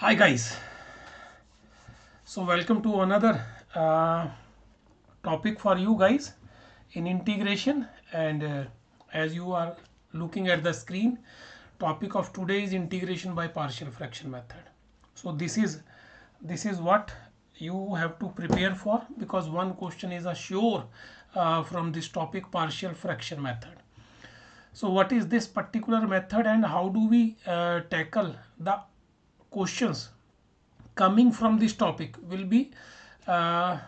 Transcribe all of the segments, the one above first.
Hi guys, so welcome to another topic for you guys in integration, and as you are looking at the screen, topic of today is integration by partial fraction method. So this is what you have to prepare for, because one question is a sure from this topic, partial fraction method. So what is this particular method and how do we tackle the questions coming from this topic will be uh,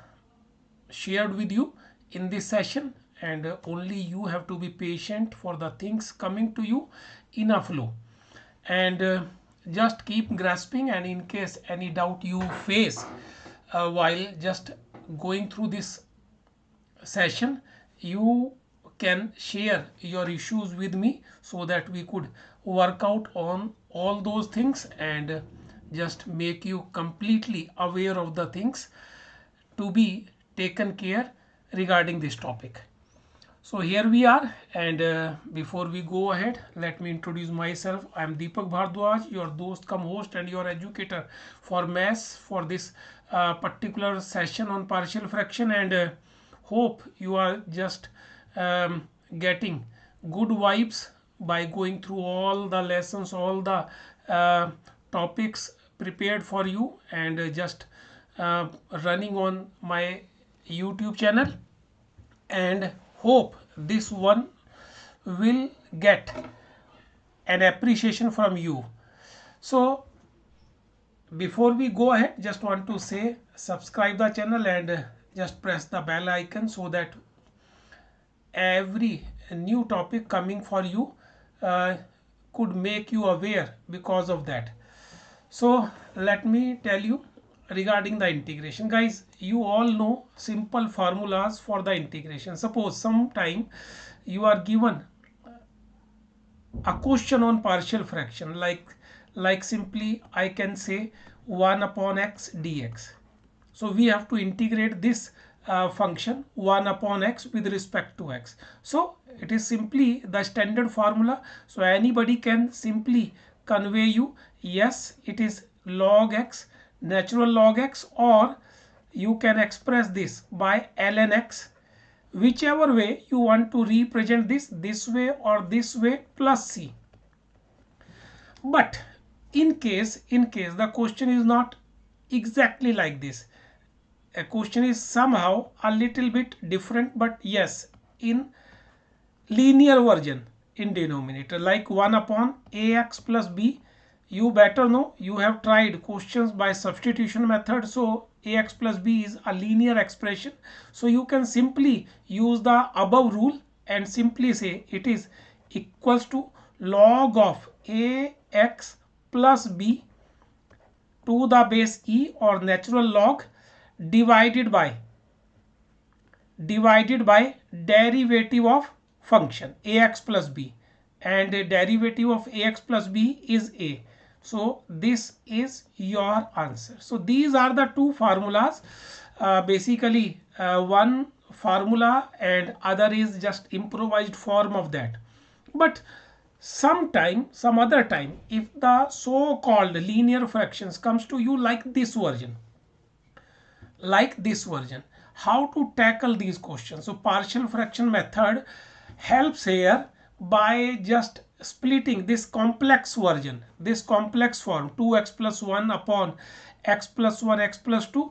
shared with you in this session, and only you have to be patient for the things coming to you in a flow, and just keep grasping, and in case any doubt you face while just going through this session, you can share your issues with me so that we could work out on all those things and just make you completely aware of the things to be taken care regarding this topic. So here we are, and before we go ahead, let me introduce myself. I am Deepak Bhardwaj, your dost cum host and your educator for maths for this particular session on partial fraction, and hope you are just getting good vibes by going through all the lessons, all the topics prepared for you, and just running on my YouTube channel, and hope this one will get an appreciation from you. So before we go ahead, just want to say subscribe the channel and just press the bell icon so that every new topic coming for you uh, could make you aware because of that. So let me tell you regarding the integration, guys. You all know simple formulas for the integration. Suppose sometime you are given a question on partial fraction, like simply I can say 1 upon x dx. So we have to integrate this function 1 upon x with respect to x. So it is simply the standard formula, so anybody can simply convey you, yes, it is log x, natural log x, or you can express this by ln x, whichever way you want to represent this way or this way, plus c. But in case the question is not exactly like this, a question is somehow a little bit different, but yes, in linear version in denominator, like 1 upon ax plus b. You better know, you have tried questions by substitution method, so ax plus b is a linear expression, so you can simply use the above rule and simply say it is equals to log of ax plus b to the base e, or natural log, divided by derivative of function ax plus b, and the derivative of ax plus b is a. So this is your answer. So these are the two formulas, basically one formula and other is just improvised form of that. But some other time, if the so-called linear fractions comes to you like this version, how to tackle these questions. So partial fraction method helps here by just splitting this complex version, this complex form 2x plus 1 upon x plus 1 x plus 2,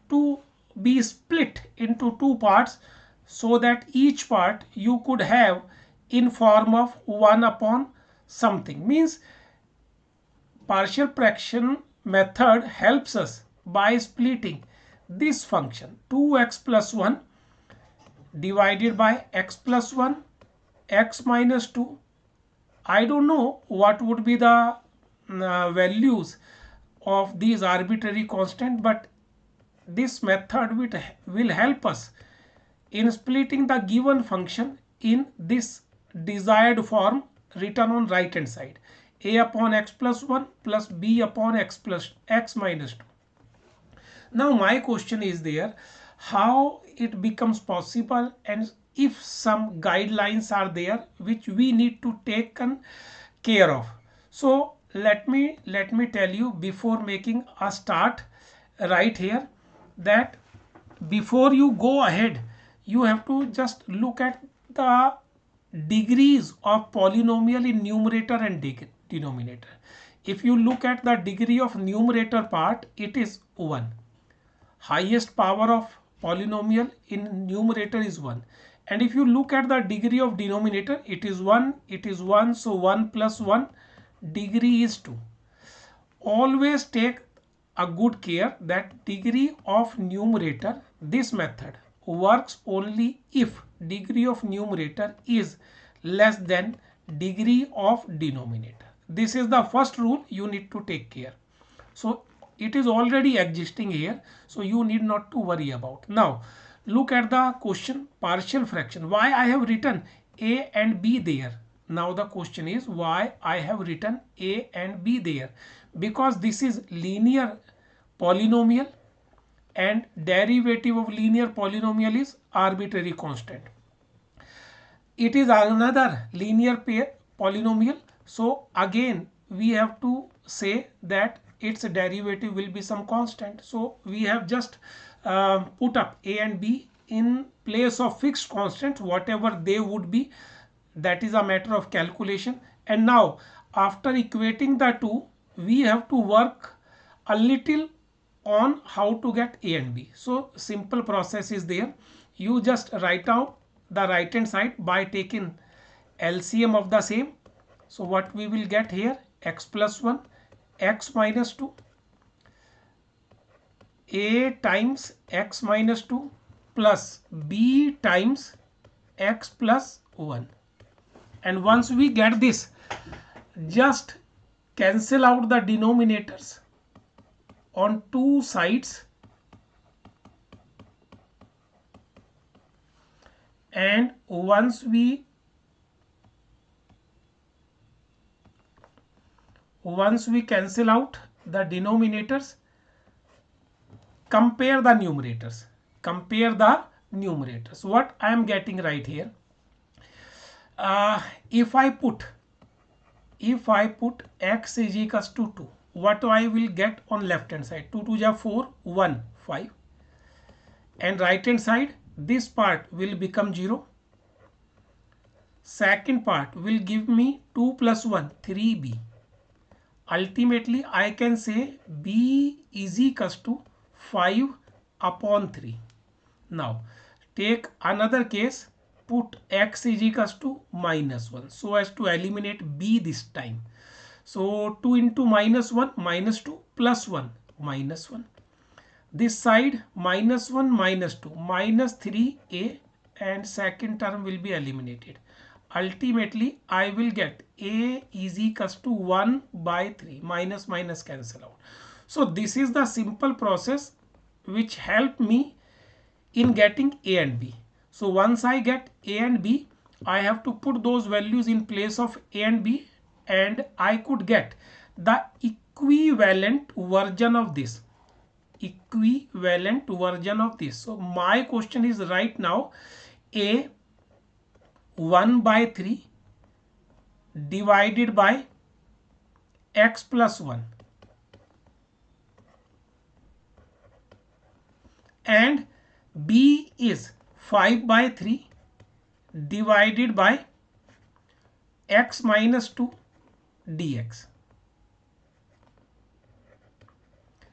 to be split into two parts, so that each part you could have in form of 1 upon something. Means partial fraction method helps us by splitting this function 2x plus 1 divided by x plus 1, x minus 2. I don't know what would be the values of these arbitrary constant, but this method will help us in splitting the given function in this desired form written on right hand side, a upon x plus 1 plus b upon x plus x minus 2. Now my question is there, how it becomes possible, and if some guidelines are there which we need to take care of. So let me tell you before making a start right here that before you go ahead, you have to just look at the degrees of polynomial in numerator and denominator. If you look at the degree of numerator part, it is 1. Highest power of polynomial in numerator is 1. And if you look at the degree of denominator, it is 1, it is 1, so 1 plus 1 degree is 2. Always take a good care that degree of numerator, this method works only if degree of numerator is less than degree of denominator. This is the first rule you need to take care. So it is already existing here, so you need not to worry about. Now look at the question partial fraction. Why I have written a and b there? Now the question is why I have written a and b there, because this is linear polynomial and derivative of linear polynomial is arbitrary constant. It is another linear pair polynomial, so again we have to say that its derivative will be some constant. So we have just put up a and b in place of fixed constants, whatever they would be. That is a matter of calculation. And now after equating the two, we have to work a little on how to get a and b. So simple process is there. You just write out the right hand side by taking LCM of the same. So what we will get here, x plus 1, x minus 2, a times x minus 2 plus b times x plus 1. And once we get this, just cancel out the denominators on two sides and once we cancel out the denominators, compare the numerators. What I am getting right here, if I put x is equals to 2, what I will get on left hand side? 2 2 ja 4, 1 5, and right hand side this part will become 0. Second part will give me 2 plus 1 3b. Ultimately I can say b is equals to 5 upon 3. Now take another case, put x is equals to minus 1 so as to eliminate b this time. So 2 into minus 1 minus 2 plus 1 minus 1. This side minus 1 minus 2 minus 3a, and second term will be eliminated. Ultimately I will get a is equals to 1 by 3. Minus minus cancel out. So this is the simple process which helped me in getting a and b. So once I get a and b, I have to put those values in place of a and b, and I could get the equivalent version of this. So my question is right now, a 1 by 3 divided by x plus 1 and b is 5 by 3 divided by x minus 2 dx.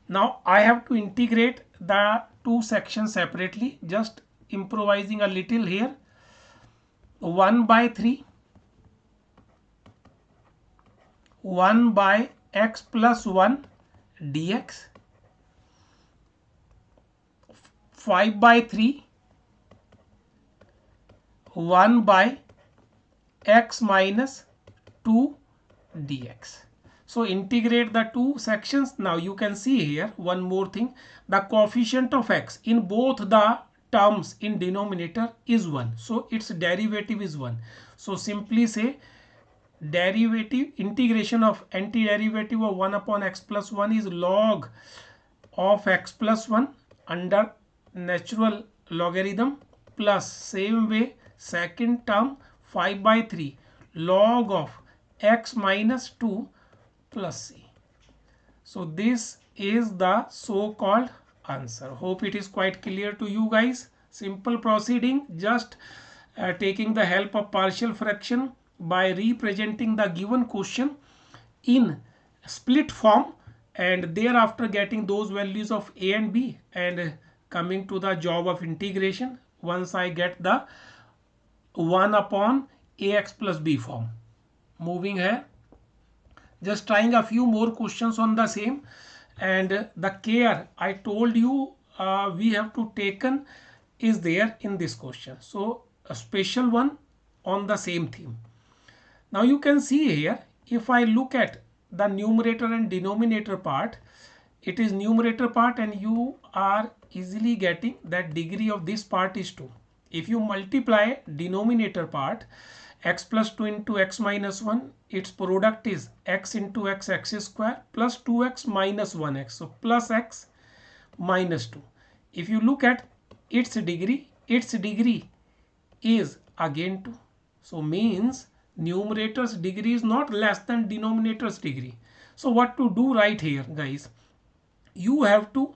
Now I have to integrate the two sections separately, just improvising a little here. 1 by 3 1 by x plus 1 dx, 5 by 3 1 by x minus 2 dx. So integrate the two sections. Now you can see here one more thing, the coefficient of x in both the terms in denominator is 1, so its derivative is 1. So simply say derivative integration of antiderivative of 1 upon x plus 1 is log of x plus 1 under natural logarithm plus same way second term 5 by 3 log of x minus 2 plus c. So this is the so-called answer. Hope it is quite clear to you guys. Simple proceeding, just taking the help of partial fraction by representing the given question in split form, and thereafter getting those values of a and b, and coming to the job of integration once I get the 1 upon ax plus b form. Moving here, just trying a few more questions on the same, and the care I told you we have to taken is there in this question. So a special one on the same theme. Now you can see here, if I look at the numerator and denominator part, it is numerator part, and you are easily getting that degree of this part is 2. If you multiply denominator part, x plus 2 into x minus 1, its product is x into x square plus 2x minus 1x, so plus x minus 2. If you look at its degree is again 2. So means numerator's degree is not less than denominator's degree. So what to do right here, guys? You have to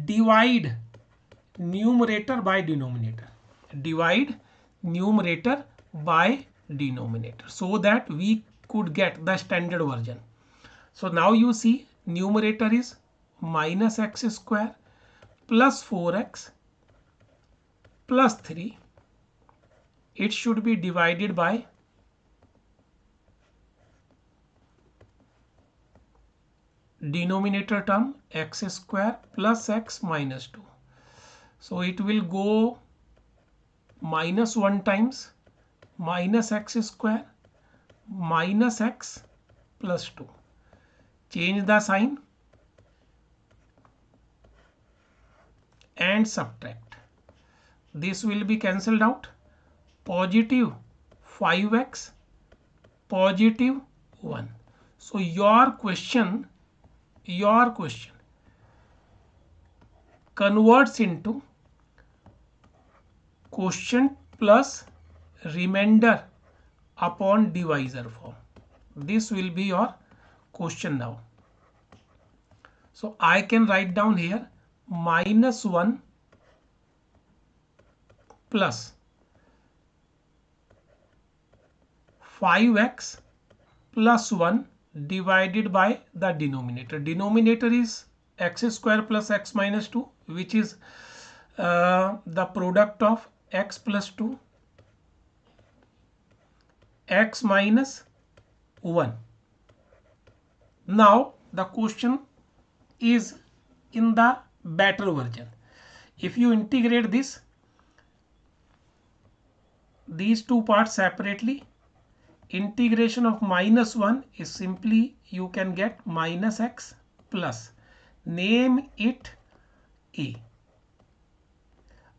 divide numerator by denominator. Divide numerator by denominator so that we could get the standard version. So now you see numerator is minus x square plus 4x plus 3. It should be divided by denominator term x square plus x minus 2. So it will go minus 1 times minus x square minus x plus 2. Change the sign and subtract. This will be cancelled out. Positive 5x, positive 1. So your question converts into quotient plus remainder upon divisor form. This will be your question now. So I can write down here minus 1 plus 5x plus 1 divided by the denominator. Denominator is x square plus x minus 2, which is the product of x plus 2, x minus 1. Now the question is in the better version. If you integrate these two parts separately, integration of minus 1 is simply you can get minus x plus, name it a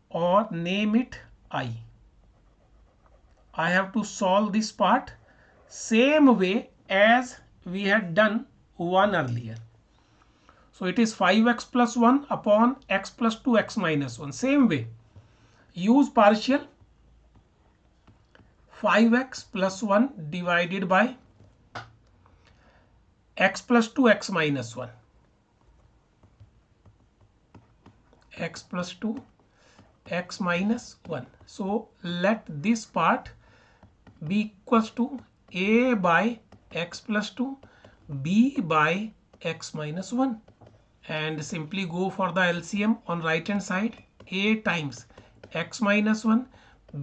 or name it I. I have to solve this part same way as we had done one earlier. So it is 5x plus 1 upon x plus 2 x minus 1. Same way, use partial. 5x plus 1 divided by x plus 2 x minus 1. X plus 2 x minus 1. So let this part be equals to a by x plus 2, b by x minus 1, and simply go for the LCM on right hand side. A times x minus 1,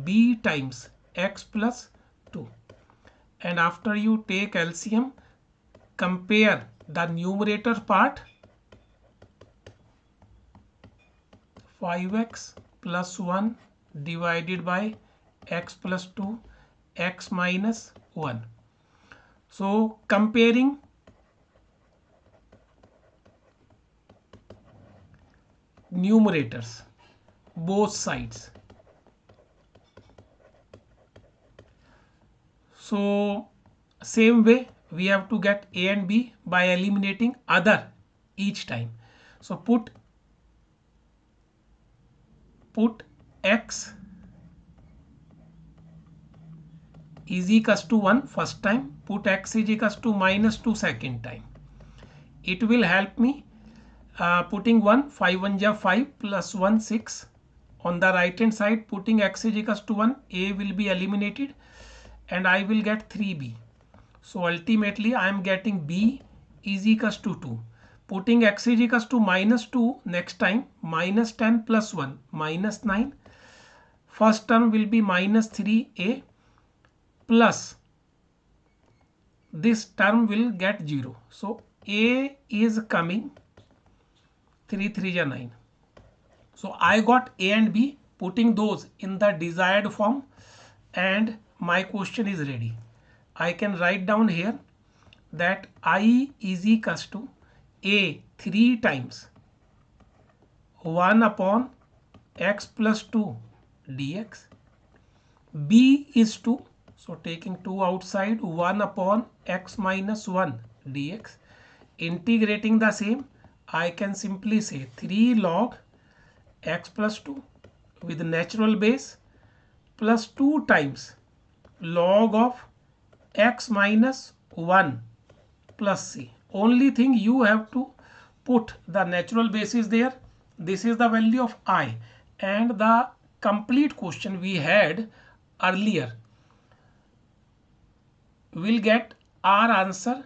b times x plus 2, and after you take LCM, compare the numerator part 5x plus 1 divided by x plus 2 x minus 1. So comparing numerators, both sides. So same way we have to get a and b by eliminating other each time. So put x is equals to 1 first time, put x is equals to -2 second time. It will help me putting 1, 5 1 ja 5 plus 1 6. On the right hand side, putting x is equals to 1, a will be eliminated and I will get 3b. So ultimately I am getting b is equals to 2. Putting x is equals to -2 next time, -10 plus 1 -9. First term will be -3a plus this term will get 0. So a is coming 3 3 ja 9. So I got a and b, putting those in the desired form and my question is ready. I can write down here that I is equals to a 3 times 1 upon x plus 2 dx. B is 2. So taking 2 outside, 1 upon x minus 1 dx. Integrating the same, I can simply say 3 log x plus 2 with natural base plus 2 times log of x minus 1 plus c. Only thing you have to put the natural basis there. This is the value of I, and the complete question we had earlier will get our answer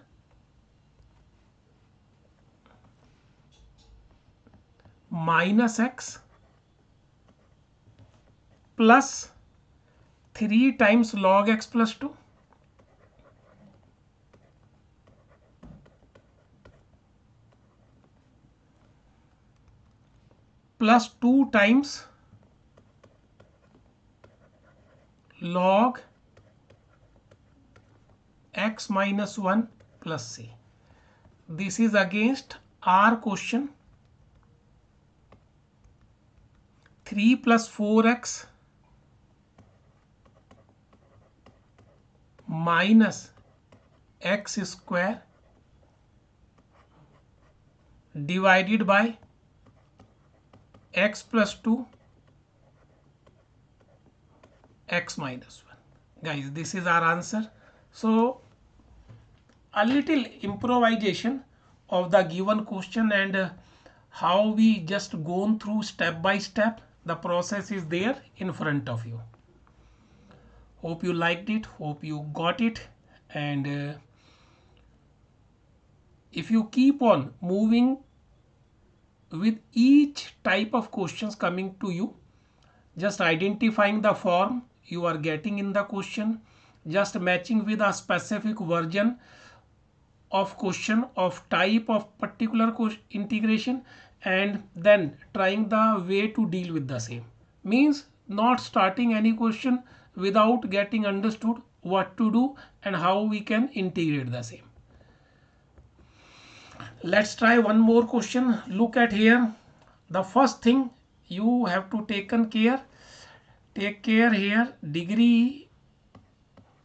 minus x plus 3 times log x plus 2 plus 2 times log x minus 1 plus c. This is against our question 3 plus 4x minus x square divided by x plus 2 x minus 1. Guys, this is our answer. So a little improvisation of the given question and how we just gone through step by step. The process is there in front of you. Hope you liked it, hope you got it, and if you keep on moving with each type of questions coming to you, just identifying the form you are getting in the question, just matching with a specific version of question of type of particular integration, and then trying the way to deal with the same. Means not starting any question without getting understood what to do and how we can integrate the same. Let's try one more question. Look at here. The first thing you have to take care here, degree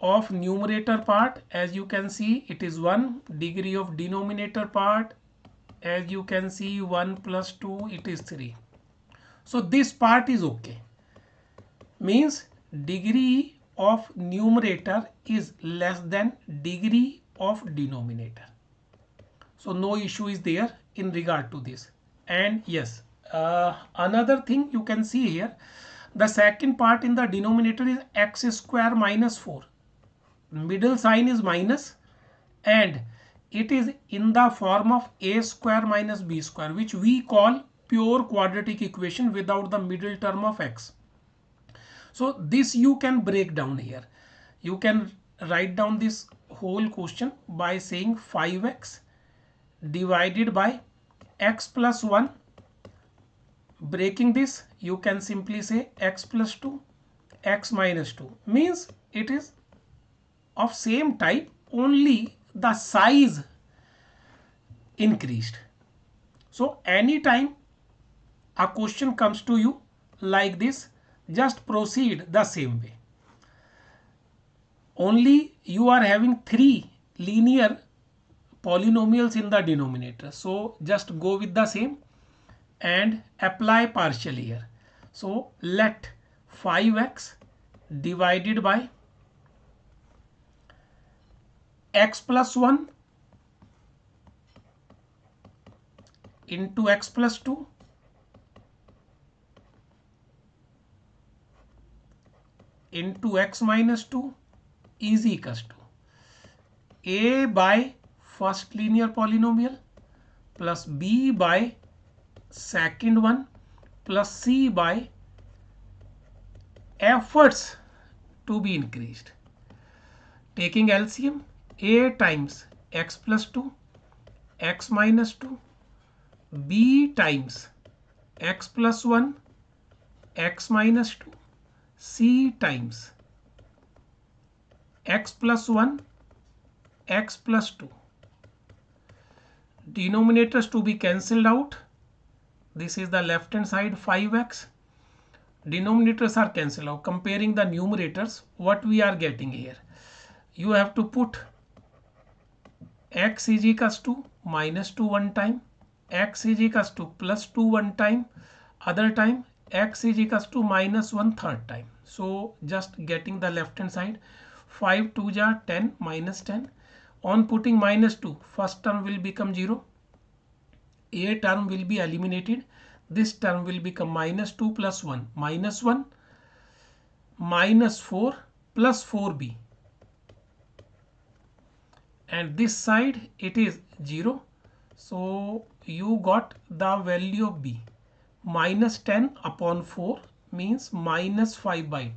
of numerator part, as you can see it is 1. Degree of denominator part, as you can see 1 plus 2, it is 3. So this part is okay. Means degree of numerator is less than degree of denominator. So no issue is there in regard to this. And yes, another thing you can see here, the second part in the denominator is x square minus 4. Middle sign is minus and it is in the form of a square minus b square, which we call pure quadratic equation without the middle term of x. So this you can break down here. You can write down this whole question by saying 5x divided by x plus 1. Breaking this, you can simply say x plus 2, x minus 2. Means it is of same type, only the size increased. So anytime a question comes to you like this, just proceed the same way. Only you are having 3 linear polynomials in the denominator. So just go with the same and apply partial here. So let 5x divided by x plus 1 into x plus 2 into x minus 2 is equals to a by first linear polynomial plus b by second one plus c by efforts to be increased. Taking LCM, a times x plus 2, x minus 2, b times x plus 1, x minus 2, c times x plus 1, x plus 2. Denominators to be cancelled out. This is the left hand side 5x. Denominators are cancelled out. Comparing the numerators, what we are getting here? You have to put x is equals to minus 2 one time, x is equals to plus 2 one time, other time x is equals to minus 1 third time. So just getting the left hand side, 5 2 jar 10 minus 10. On putting minus 2, first term will become 0. A term will be eliminated. This term will become minus 2 plus 1 minus 1 minus 4 plus 4b. And this side it is 0. So you got the value of b. Minus 10 upon 4 means minus 5 by 2.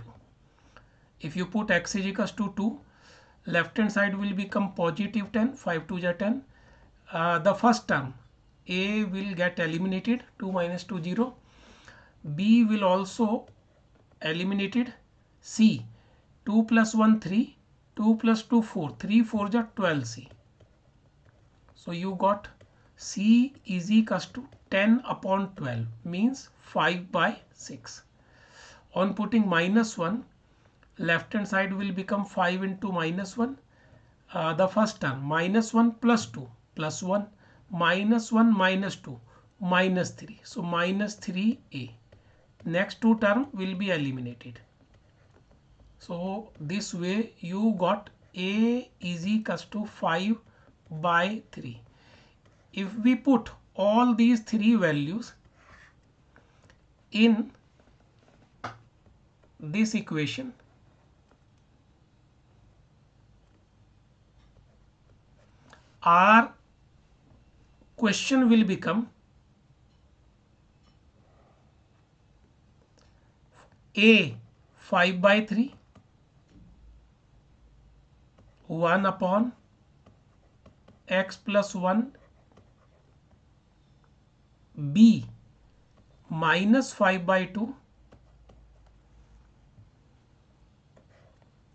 If you put x is equals to 2, left hand side will become positive 10, 5 2 is 10. The first term a will get eliminated, 2 minus 2 0. B will also eliminated. C 2 plus 1 3, 2 plus 2 4, 3 4 is 12c. So you got C is equals to 10 upon 12 means 5 by 6. On putting minus 1, left hand side will become 5 into minus 1. The first term minus 1 plus 2 plus 1 minus 1 minus 2 minus 3. So minus 3a. Next two term will be eliminated. So this way you got a is equals to 5 by 3. If we put all these three values in this equation, our question will become a 5 by 3, 1 upon x plus 1, b minus 5 by 2,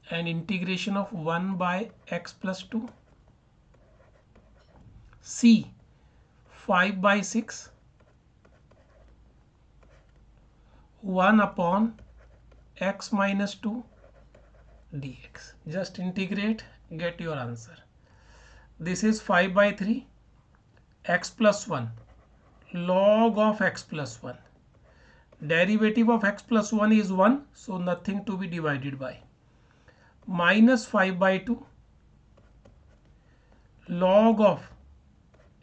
and integration of 1 by x plus 2, c 5 by 6, 1 upon x minus 2 dx. Just integrate, get your answer. This is 5 by 3, x plus 1, log of x plus 1. Derivative of x plus 1 is 1, so nothing to be divided by. Minus 5 by 2, log of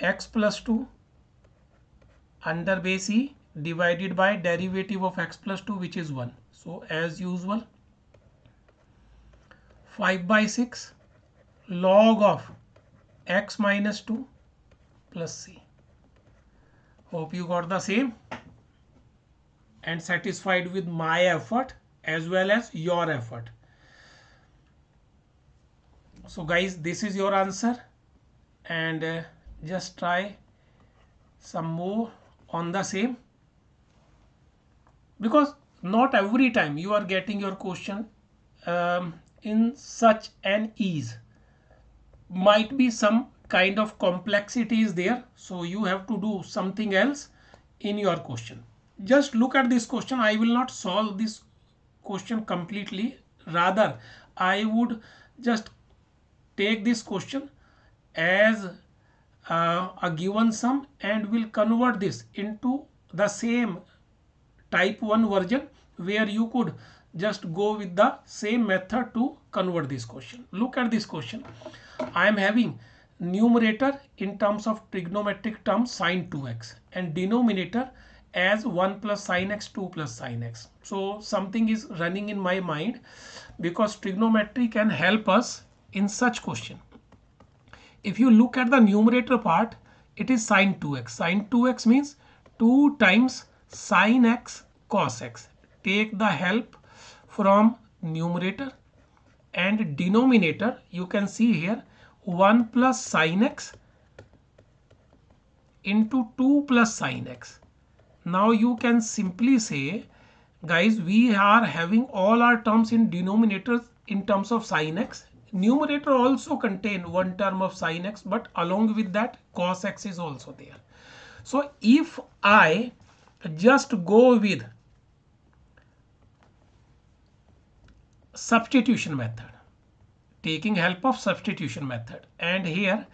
x plus 2 under base e divided by derivative of x plus 2, which is 1. So as usual, 5 by 6, log of x minus 2 plus c. Hope you got the same and satisfied with my effort as well as your effort. So guys, this is your answer, and just try some more on the same, because not every time you are getting your question in such an ease. Might be some kind of complexity is there, so you have to do something else in your question. Just look at this question. I will not solve this question completely, rather I would just take this question as a given sum and will convert this into the same type 1 version, where you could just go with the same method to convert this question. Look at this question. I am having numerator in terms of trigonometric terms sine 2x and denominator as 1 plus sine x, 2 plus sine x. So something is running in my mind, because trigonometry can help us in such question. If you look at the numerator part, it is sine 2x. Sine 2x means 2 times sine x cos x. Take the help from numerator, and denominator you can see here 1 plus sine x into 2 plus sine x. Now you can simply say, guys, we are having all our terms in denominator in terms of sine x. Numerator also contain one term of sine x, but along with that cos x is also there. So if I just go with substitution method, taking help of substitution method, and here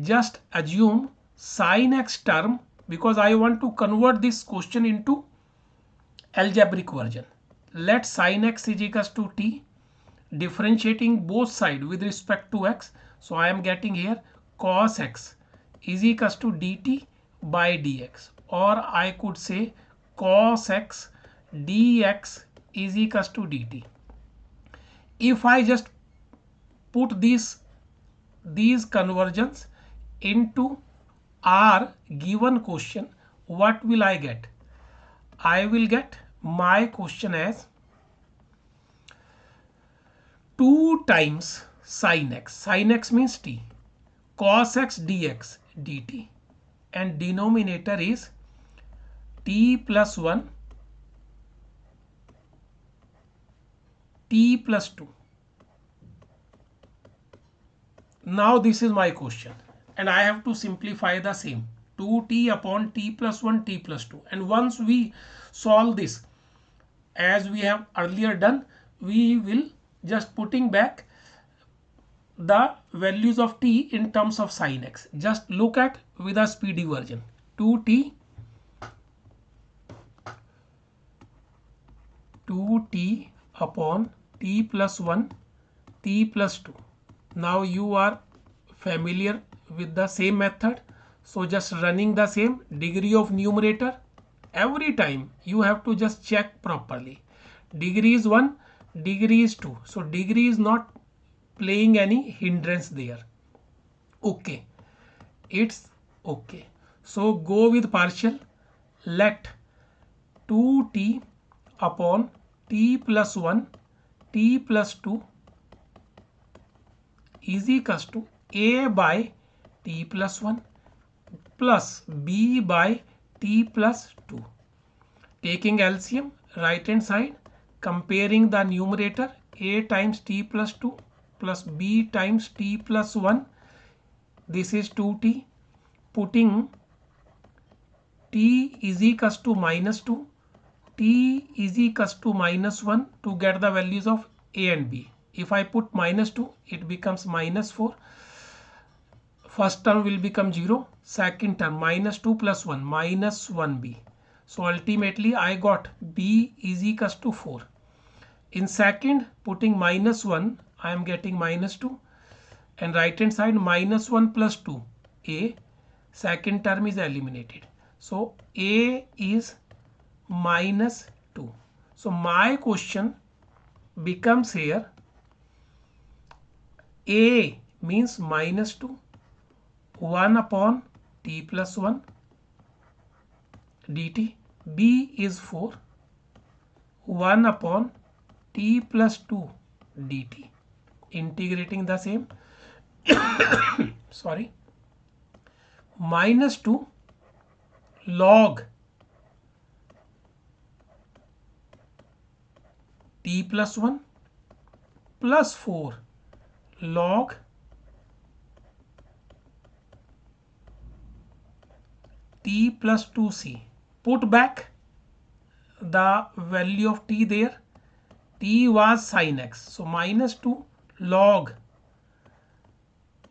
just assume sine x term, because I want to convert this question into algebraic version. Let sine x is equals to t, differentiating both sides with respect to x. So I am getting here cos x is equals to dt by dx, or I could say cos x dx is equals to dt. If I just put these conversions into our given question, what will I get? I will get my question as 2 times sine x means t, cos x dx dt, and denominator is t plus 1 t plus 2. Now this is my question, and I have to simplify the same, 2t upon t plus 1 t plus 2. And once we solve this as we have earlier done, we will just putting back the values of t in terms of sine x. Just look at with a speedy version, 2t upon t plus 1 t plus 2. Now you are familiar with the same method, so just running the same degree of numerator. Every time you have to just check properly. Degree is 1, degree is 2, so degree is not playing any hindrance there. Okay, it's okay. So go with partial. Let 2t upon t plus 1 t plus 2 is equals to a by t plus 1 plus b by t plus 2. Taking LCM, right hand side, comparing the numerator, a times t plus 2 plus b times t plus 1, this is 2t, putting t is equals to minus 2, t is equals to minus 1 to get the values of a and b. If I put minus 2, it becomes minus 4. First term will become 0. Second term minus 2 plus 1 minus 1b. So ultimately I got b is equals to 4. In second, putting minus 1, I am getting minus 2. And right hand side minus 1 plus 2 a. Second term is eliminated. So a is minus 2. So my question becomes here, a means minus 2, 1 upon t plus 1 dt, b is 4, 1 upon t plus 2 dt. Integrating the same, sorry, minus 2 log t plus 1 plus 4 log t plus 2c. Put back the value of t there. T was sine x, so minus 2 log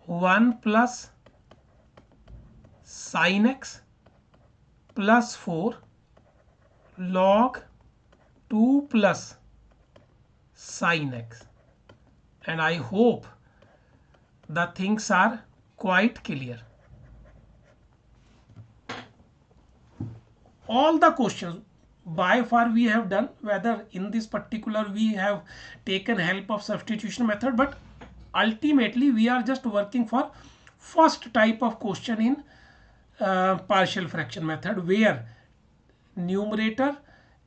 1 plus sine x plus 4 log 2 plus sin x. And I hope the things are quite clear. All the questions by far we have done, whether in this particular we have taken help of substitution method, but ultimately we are just working for first type of question in partial fraction method, where numerator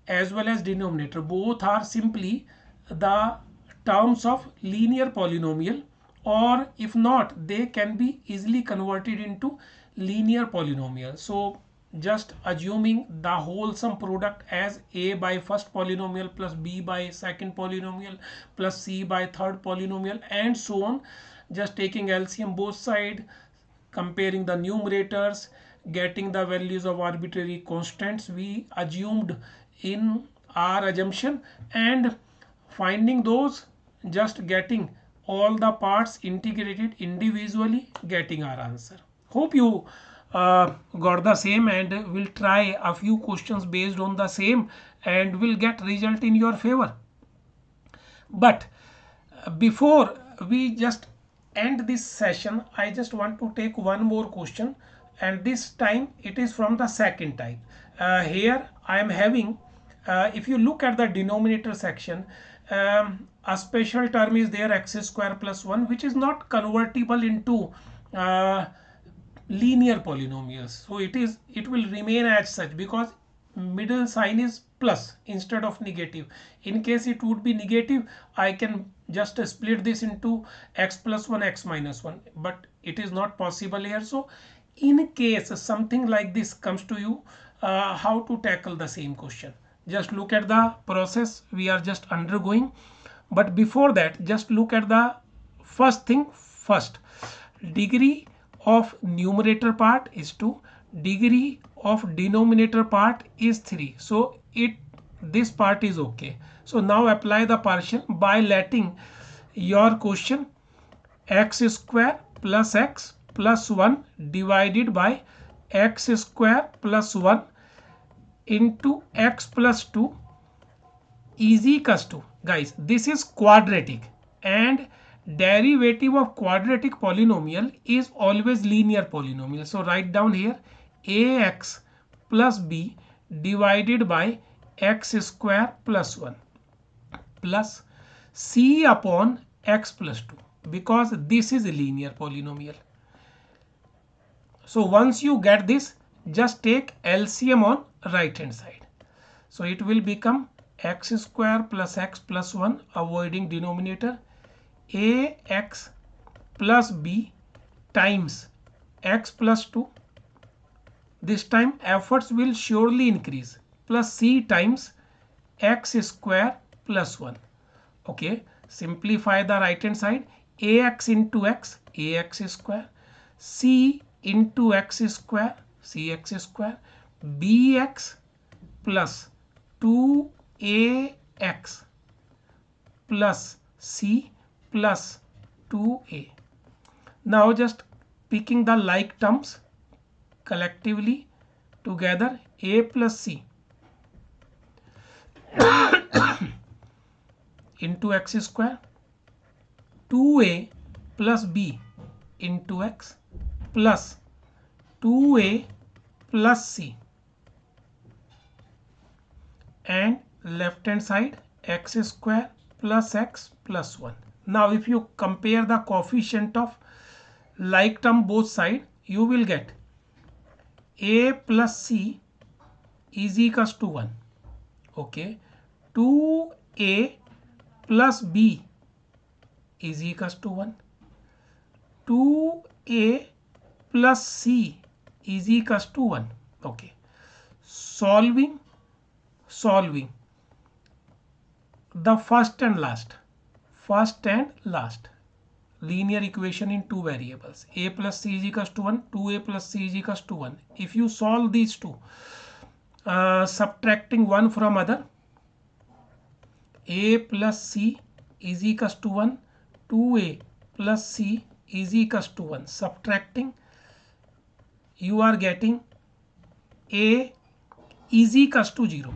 as well as denominator both are simply the terms of linear polynomial, or if not they can be easily converted into linear polynomial. So just assuming the whole sum product as a by first polynomial plus b by second polynomial plus c by third polynomial and so on, just taking LCM both side, comparing the numerators, getting the values of arbitrary constants we assumed in our assumption, and finding those, just getting all the parts integrated individually, getting our answer. Hope you got the same, and will try a few questions based on the same and will get result in your favor. But before we just end this session, I just want to take one more question, and this time it is from the second type. Here I am having, if you look at the denominator section, a special term is there, x square plus 1, which is not convertible into linear polynomials. So it will remain as such because middle sign is plus instead of negative. In case it would be negative, I can just split this into x plus 1, x minus 1, but it is not possible here. So in case something like this comes to you, how to tackle the same question, just look at the process we are just undergoing. But before that, just look at the first thing first. Degree of numerator part is 2, degree of denominator part is 3, so this part is okay. So now apply the partial by letting your question x square plus x plus 1 divided by x square plus 1 into x plus 2 is equals to, guys, this is quadratic, and derivative of quadratic polynomial is always linear polynomial. So write down here ax plus b divided by x square plus 1 plus c upon x plus 2, because this is a linear polynomial. So once you get this, just take LCM on right hand side. So it will become x square plus x plus 1, avoiding denominator, ax plus b times x plus 2, this time efforts will surely increase, plus c times x square plus 1. Okay, simplify the right hand side, ax into x, ax square, c into x square, cx square, bx plus 2ax plus c plus 2a. Now just picking the like terms collectively together, a plus c into x square, 2a plus b into x plus 2a plus c, and left hand side x square plus x plus 1. Now if you compare the coefficient of like term both side, you will get a plus c is equals to 1. Okay, 2a plus b is equals to 1, 2a plus c is equals to 1. Okay, solving the first and last linear equation in two variables, a plus c is equals to 1, 2a plus c is equals to 1. If you solve these two, subtracting one from other, a plus c is equals to 1, 2a plus c is equals to 1, subtracting, you are getting a is equals to 0.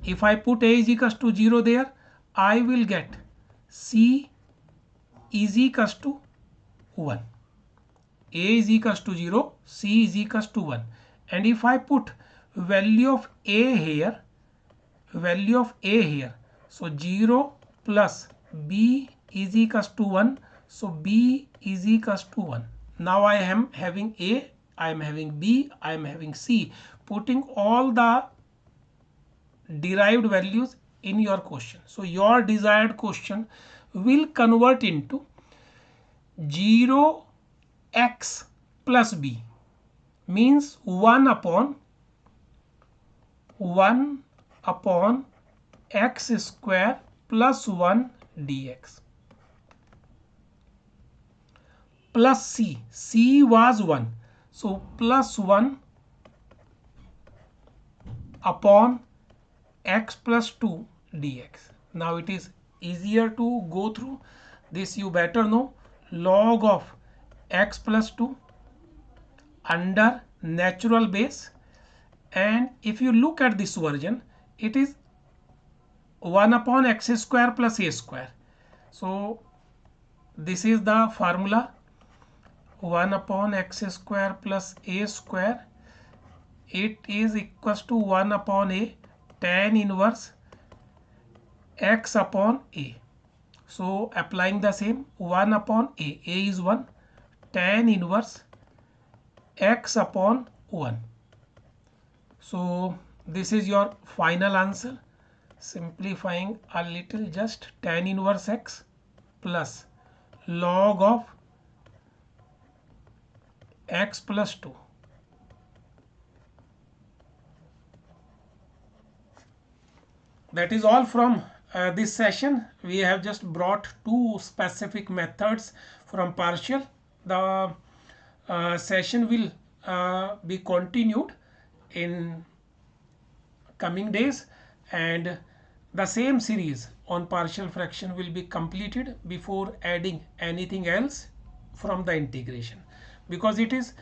If I put a is equals to 0 there, I will get C is equals to 1. A is equals to 0, C is equals to 1. And if I put value of A here, so 0 plus B is equals to 1, so B is equals to 1. Now I am having A, I am having B, I am having C, putting all the derived values in your question. So your desired question will convert into 0x plus b means 1 upon x square plus 1 dx plus c was 1, so plus 1 upon x plus 2 dx. Now it is easier to go through this, you better know log of x plus 2 under natural base, and if you look at this version it is 1 upon x square plus a square. So this is the formula, 1 upon x square plus a square, it is equals to 1 upon a tan inverse x upon a. So applying the same, 1 upon a is 1, tan inverse x upon 1. So this is your final answer. Simplifying a little, just tan inverse x plus log of x plus 2. That is all from this session. We have just brought two specific methods from partial. The session will be continued in coming days, and the same series on partial fraction will be completed before adding anything else from the integration, because it is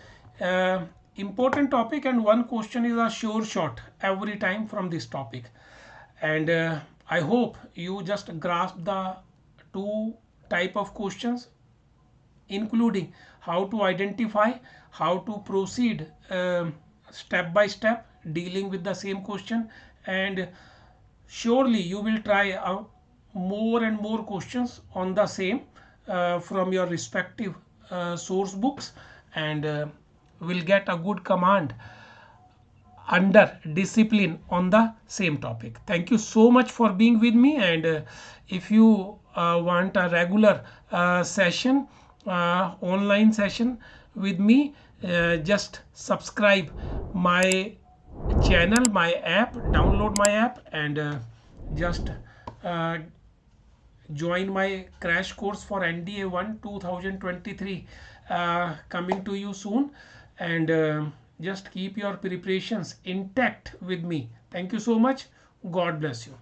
important topic and one question is a sure shot every time from this topic. And I hope you just grasp the two type of questions, including how to identify, how to proceed step by step dealing with the same question, and surely you will try more and more questions on the same from your respective source books, and will get a good command under discipline on the same topic. Thank you so much for being with me, and if you want a regular session, online session with me, just subscribe my channel, my app, download my app, and just join my crash course for NDA 1 2023 coming to you soon, and just keep your preparations intact with me. Thank you so much. God bless you.